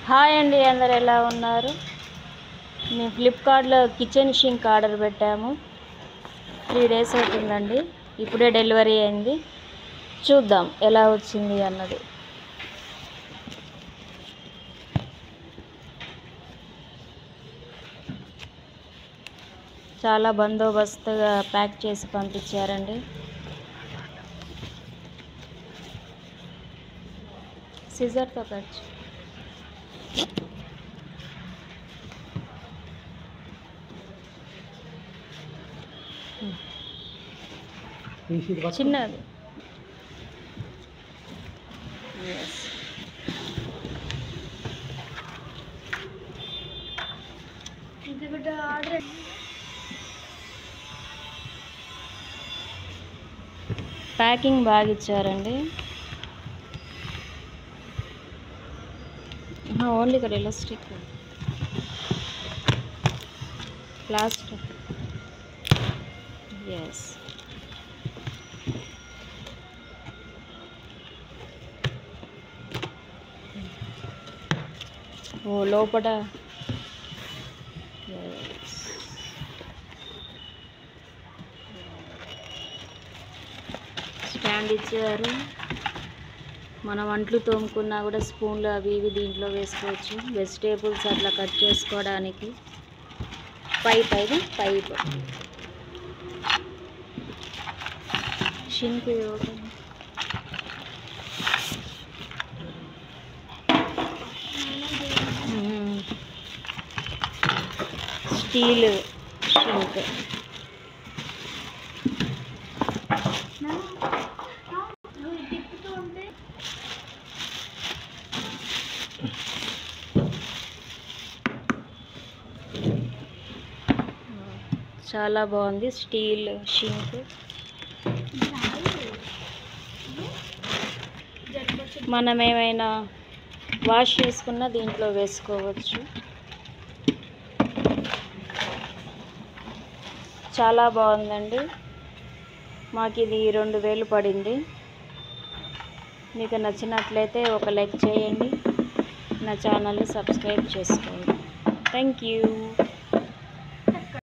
Hi అండి, అందరు ఎలా ఉన్నారు? మేము ఫ్లిప్కార్ట్లో కిచెన్ షింక్ ఆర్డర్ పెట్టాము. 3 days అవుతుందండి. ఇప్పుడే డెలివరీ అయింది. చూద్దాం ఎలా వచ్చింది అన్నది. చాలా బందోబస్తుగా ప్యాక్ చేసి పంపించారండి. సిజర్తో కట్. చిన్నది. ప్యాకింగ్ బాగా ఇచ్చారండి. ఓన్లీ ఇక్కడ ఎలాస్టిక్ ప్లాస్టిక్. ఎస్, లోపల స్టాండ్ ఇచ్చారు. మనం అంట్లు తోముకున్నా కూడా స్పూన్లు అవి ఇవి దీంట్లో వేసుకోవచ్చు. వెజిటేబుల్స్ అట్లా కట్ చేసుకోవడానికి పైప్ షింక్ స్టీల్ షింక్. చాలా బాగుంది స్టీల్ షింక్. మనం ఏమైనా వాష్ చేసుకున్న దీంట్లో వేసుకోవచ్చు. చాలా బాగుందండి. మాకు ఇది 2000 పడింది. మీకు నచ్చినట్లయితే ఒక లైక్ చేయండి, నా ఛానల్ని సబ్స్క్రైబ్ చేసుకోండి. Thank you.